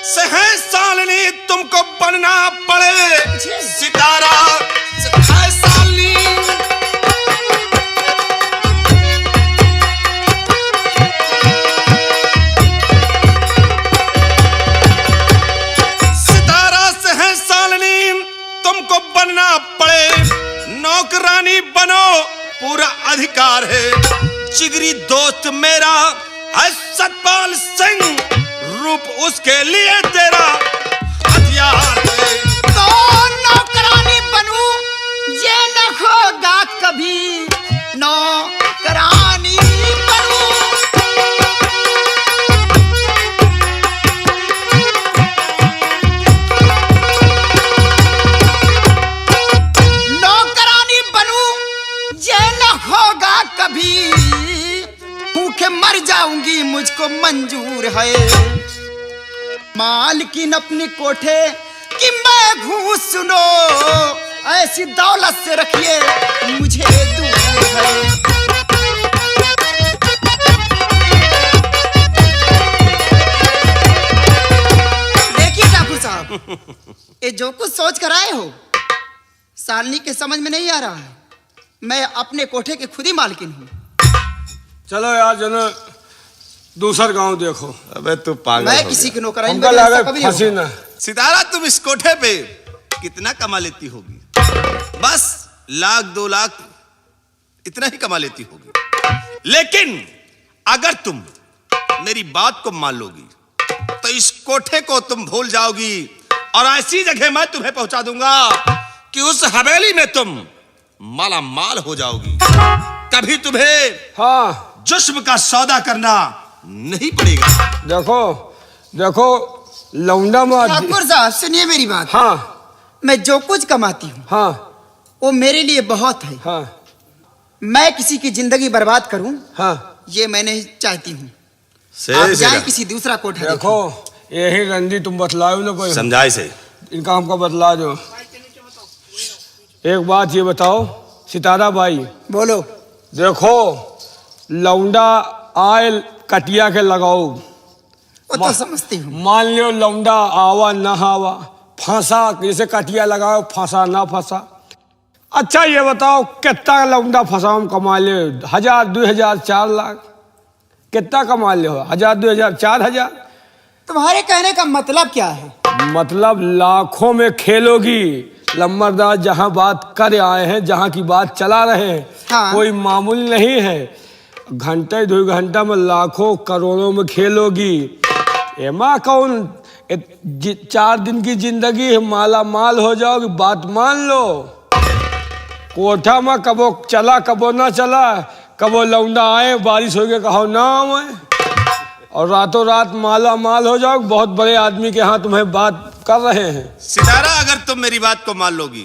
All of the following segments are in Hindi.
सालनी तुमको बनना पड़े सितारा है सालनी। सितारा से है सालनी तुमको बनना पड़े, नौकरानी बनो पूरा अधिकार है। जिगरी दोस्त मेरा है सतपाल सिंह, रूप उसके लिए तेरा हथियार है। तो नौकरानी बनूं ये न होगा कभी, नौकरानी बनूं। नौकरानी बनूं ये न होगा कभी, भूखे मर जाऊंगी मुझको मंजूर है। मालकिन अपनी कोठे कि मैं घूस सुनो, ऐसी दौलत से रखिए मुझे दूर है। देखिए ठाकुर साहब, ये जो कुछ सोच कर आए हो सालनी के समझ में नहीं आ रहा है। मैं अपने कोठे के खुद ही मालकिन हूँ। चलो यार जनो दूसरा गांव देखो। अबे तू पागल मैं हो किसी गया। की नौकरानी हमको लगा फंसी ना। सितारा तुम इस कोठे पे कितना कमा लेती होगी? बस 1-2 लाख इतना ही कमा लेती होगी। लेकिन अगर तुम मेरी बात को मान लोगी तो इस कोठे को तुम भूल जाओगी और ऐसी जगह मैं तुम्हें पहुंचा दूंगा कि उस हवेली में तुम माला माल हो जाओगी। कभी तुम्हें हाँ जुस्म का सौदा करना नहीं पड़ेगा। देखो देखो लौंडा मार। ठाकुर साहब सुनिए मेरी बात। हाँ मैं जो कुछ कमाती हूँ हाँ वो मेरे लिए बहुत है। हाँ मैं किसी की जिंदगी बर्बाद करूं हाँ ये मैं नहीं चाहती हूँ। से आप जाए किसी दूसरा कोठा देखो यही रंडी तुम बतलाओ ना कोई समझाए से इनका हमको बतला दो। एक बात ये बताओ सितारा भाई, बोलो। देखो लौंडा आए कटिया के लगाओ, वो तो समझती हूँ। मान लो लौंडा आवा ना आवा, फांसा जैसे कटिया लगाओ फांसा ना फांसा। अच्छा ये बताओ कितना लौंडा फंसाओ कमा ले? 1000, 2000, 4 लाख कितना कमा ले हो? 1000, 2000, 4000? तुम्हारे कहने का मतलब क्या है? मतलब लाखों में खेलोगी। लम्बरदार जहां बात कर आए हैं, जहां की बात चला रहे हैं, हाँ। कोई मामूली नहीं है। घंटे 2 घंटा में लाखों करोड़ों में खेलोगी। एमा कौन 4 दिन की जिंदगी है, माला माल हो जाओगी। बात मान लो। कोठा में कबो चला कबो ना चला, कबो लौंडा आए बारिश हो गया कहो ना आए, और रातों रात माला माल हो जाओ। बहुत बड़े आदमी के यहाँ तुम्हें बात कर रहे हैं। सितारा अगर तुम मेरी बात को मान लोगी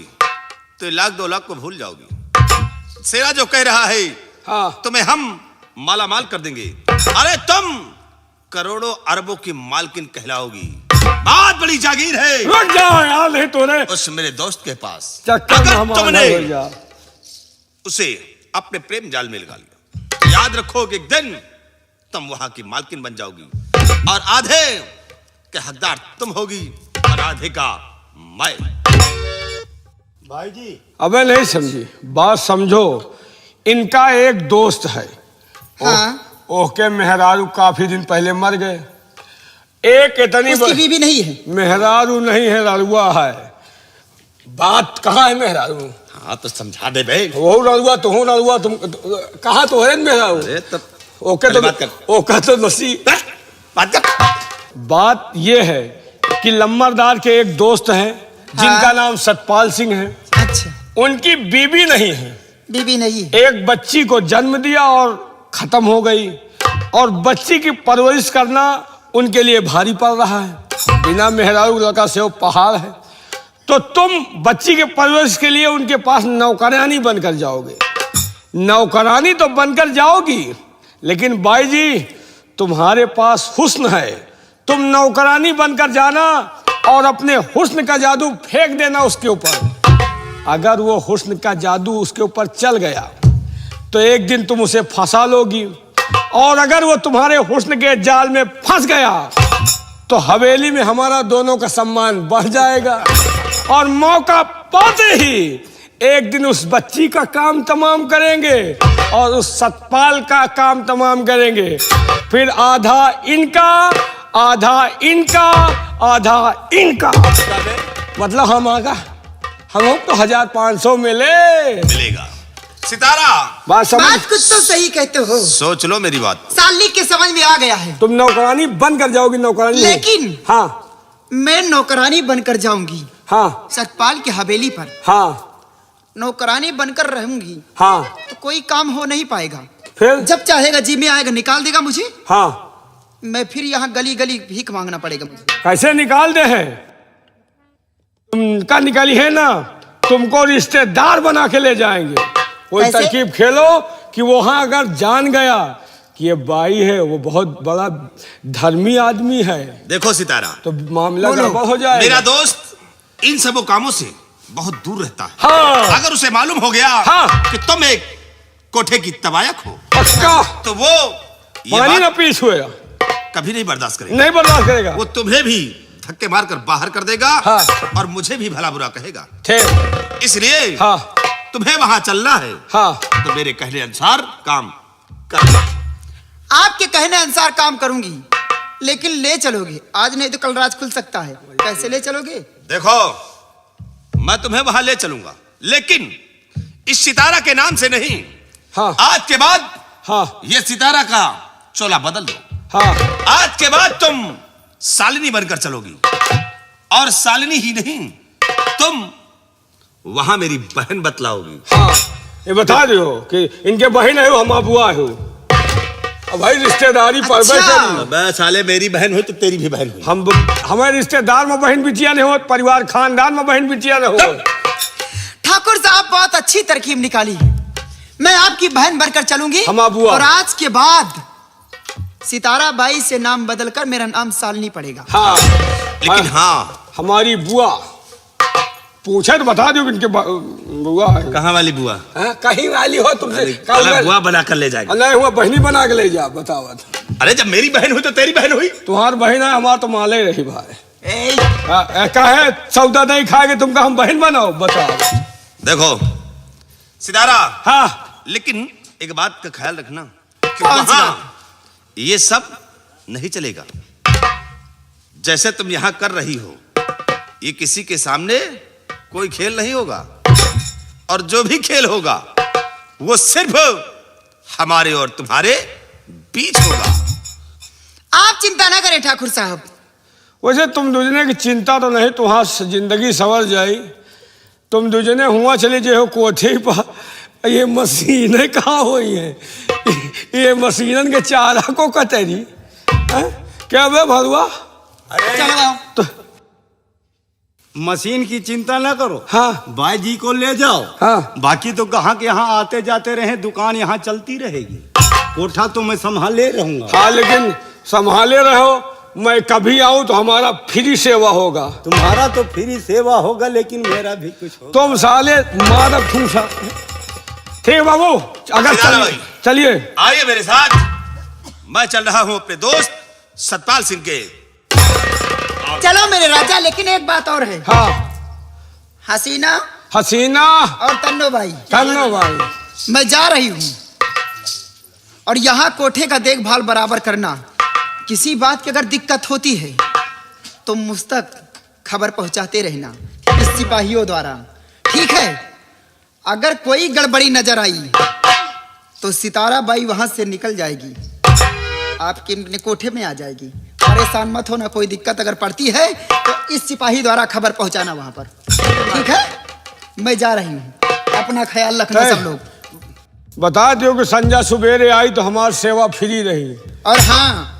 तो 1-2 लाख को भूल जाओगी। सेरा जो कह रहा है हाँ तुम्हें हम माला माल कर देंगे। अरे तुम करोड़ों अरबों की मालकिन कहलाओगी। बहुत बड़ी जागीर है। रुक जाओ यार, नहीं तो रे उस मेरे दोस्त के पास चक्कर में अगर हम तुमने अलग हो जा। उसे अपने प्रेम जाल में लगा लिया तो याद रखो कि एक दिन तुम वहां की मालकिन बन जाओगी और आधे के हकदार तुम होगी और आधे का मैं। भाई जी अबे नहीं समझी बात, समझो। इनका एक दोस्त है, हाँ। ओके मेहरारू काफी दिन पहले मर गए। एक इतनी उसकी बीवी नहीं है? मेहरारू नहीं है, ररुआ है। बात कहाँ है मेहरारू? हाँ तो समझा दे भाई। वो ररुआ तो हूँ ररुआ, तुम कहाँ तो है मेहरारू? अरे तब ओके तो बात कर। ओके तो नसी बात कर। बात ये है कि लम्बरदार के एक दोस्त हैं जिनका नाम सतपाल सिंह है। अच्छा, उनकी बीवी नहीं है, बीवी नहीं है। एक बच्ची को जन्म दिया और खत्म हो गई, और बच्ची की परवरिश करना उनके लिए भारी पड़ रहा है। बिना मेहरारू लड़का से वो पहाड़ है। तो तुम बच्ची के परवरिश के लिए उनके पास नौकरानी बनकर जाओगे। नौकरानी तो बनकर जाओगी, लेकिन भाई जी तुम्हारे पास हुस्न है। तुम नौकरानी बनकर जाना और अपने हुस्न का जादू फेंक देना उसके ऊपर। अगर वो हुस्न का जादू उसके ऊपर चल गया तो एक दिन तुम उसे फंसा लोगी, और अगर वो तुम्हारे हुस्न के जाल में फंस गया तो हवेली में हमारा दोनों का सम्मान बढ़ जाएगा। और मौका पाते ही एक दिन उस बच्ची का काम तमाम करेंगे और उस सतपाल का काम तमाम करेंगे। फिर आधा इनका, आधा इनका, आधा इनका, मतलब हम आगा हम तो 1500 मिलेगा। सितारा, बात समझ। बात कुछ तो सही कहते हो। सोच लो मेरी बात। सालनी के समझ में आ गया है। तुम नौकरानी बन कर जाओगी, नौकरानी नहीं। लेकिन हाँ मैं नौकरानी बनकर जाऊंगी हाँ सतपाल की हवेली पर। हाँ नौकरानी बनकर रहूंगी हाँ, तो कोई काम हो नहीं पाएगा। फिर जब चाहेगा जी में आएगा निकाल देगा मुझे। हाँ, मैं फिर यहाँ गली गली भीख मांगना पड़ेगा मुझे। कैसे निकाल दे है? तुमका निकाली है ना, तुमको रिश्तेदार बना के ले जाएंगे। कोई कैसे? तरकीब खेलो कि वहां अगर जान गया कि ये बाई है, वो बहुत बड़ा धर्मी आदमी है, देखो सितारा, तो मामला बोलो। गड़बड़ हो जाएगा। मेरा दोस्त इन सबों कामों से बहुत दूर रहता है। हाँ अगर उसे मालूम हो गया हाँ। कि तुम एक कोठे की तबायक हो, पक्का तो वो ये पानी बात ना पीस हुए, कभी नहीं बर्दाश्त करेगा। नहीं बर्दाश्त करेगा। वो तुम्हें भी धक्के मारकर बाहर कर देगा हाँ। और मुझे भी भला बुरा कहेगा। ठीक, इसलिए हाँ तुम्हें वहां चलना है हाँ, तो मेरे कहने अनुसार काम करना। आपके कहने अनुसार काम करूंगी, लेकिन ले चलोगे आज नहीं तो कल राज खुल सकता है। कैसे ले चलोगे? देखो, मैं तुम्हें वहां ले चलूंगा, लेकिन इस सितारा के नाम से नहीं। हाँ आज के बाद हाँ ये सितारा का चोला बदल दो। हाँ, आज के बाद तुम सालिनी बनकर चलोगी, और सालिनी ही नहीं, तुम वहां मेरी बहन बतलाओगी। हाँ, ये बता दो कि इनके बहन है, हम बुआ हो। अब भाई रिश्तेदारी पर अच्छा। मैं साले मेरी बहन हो तो तेरी भी बहन हो। हम हमारे रिश्तेदार में बहन बिटिया नहीं हो, परिवार खानदान में बहन बिटिया नहीं हो। ठाकुर साहब बहुत अच्छी तरकीब निकाली है। मैं आपकी बहन बनकर चलूंगी हम बुआ। और आज के बाद सितारा बाई से नाम बदलकर मेरा नाम सालनी पड़ेगा। हाँ, लेकिन हाँ, हमारी बुआ पूछे तो बता दो कि इनके बुआ है। कहाँ वाली बुआ? हाँ, कहीं वाली हो तुमसे अलग बुआ बना कर ले जाएगी। नहीं हुआ, बहनी बना के ले जा। बताओ अरे जब मेरी बहन हुई तो तेरी बहन हुई। तुम्हारी बहन है, हमारा तो माले रही भाई। ए, कहे सौदा नहीं खाएंगे तुमका हम बहन बनाओ? बताओ। देखो सितारा, हाँ, लेकिन एक बात का ख्याल रखना कि कौन सी वहां बात? ये सब नहीं चलेगा। जैसे तुम यहां कर रही हो, ये किसी के सामने कोई खेल नहीं होगा, और जो भी खेल होगा वो सिर्फ हमारे और तुम्हारे बीच होगा। आप चिंता ना करें ठाकुर साहब। वैसे तुम दूजने की चिंता तो नहीं, तुम्हारी जिंदगी संवर जाई। तुम दूजने हुआ चले जे हो कोठे पर। ये मशीनें कहाँ हुई हैं? ये मशीनन के चारा को कतरी क्या बे भरुआ? चलो आओ। तो मशीन की चिंता ना करो। हाँ भाई जी को ले जाओ। हाँ, बाकी तो ग्राहक यहाँ आते जाते रहे, दुकान यहाँ चलती रहेगी। कोठा तो मैं संभाले रहूंगा। हाँ, लेकिन संभाले रहो। मैं कभी आऊं तो हमारा फ्री सेवा होगा। तुम्हारा तो फ्री सेवा होगा, लेकिन मेरा भी कुछ होगा। तुम साले मादक ठूसा। ठीक बाबू, अगर चलिए। आइए मेरे साथ। मैं चल रहा हूं अपने दोस्त सतपाल सिंह के। चलो मेरे राजा, लेकिन एक बात और है। हाँ, हसीना हसीना और तन्नो भाई, करनो भाई। मैं जा रही हूँ, और यहाँ कोठे का देखभाल बराबर करना। किसी बात की अगर दिक्कत होती है तो मुझ तक खबर पहुंचाते रहना इस सिपाहियों द्वारा, ठीक है? अगर कोई गड़बड़ी नजर आई तो सितारा बाई वहां से निकल जाएगी, आपके अपने कोठे में आ जाएगी। परेशान मत होना, कोई दिक्कत अगर पड़ती है तो इस सिपाही द्वारा खबर पहुंचाना वहां पर, ठीक है? मैं जा रही हूँ, अपना ख्याल रखना सब लोग। बता दो कि संजा सुबेरे आई तो हमारी सेवा फ्री रही। और हाँ,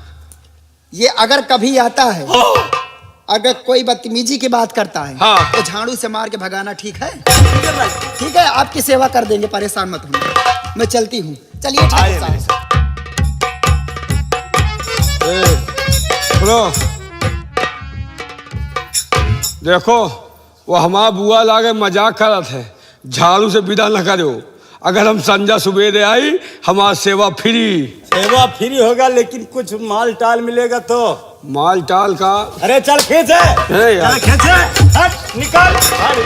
ये अगर कभी आता है, अगर कोई बदतमीजी की बात करता है, हाँ। तो झाड़ू से मार के भगाना, ठीक है? ठीक है, आपकी सेवा कर देंगे, परेशान मत होना। मैं चलती हूँ, चलिए ठाकुर साहब। सुनो, देखो वो हमारा बुआ लागे मजाक करत है, झाड़ू से विदा न करो। अगर हम संजा सुबेरे आई, हमारा सेवा फ्री। सेवा फ्री होगा, लेकिन कुछ माल टाल मिलेगा तो माल टाल का। अरे चल खींचे, अरे यार। चल खींचे, हट निकल।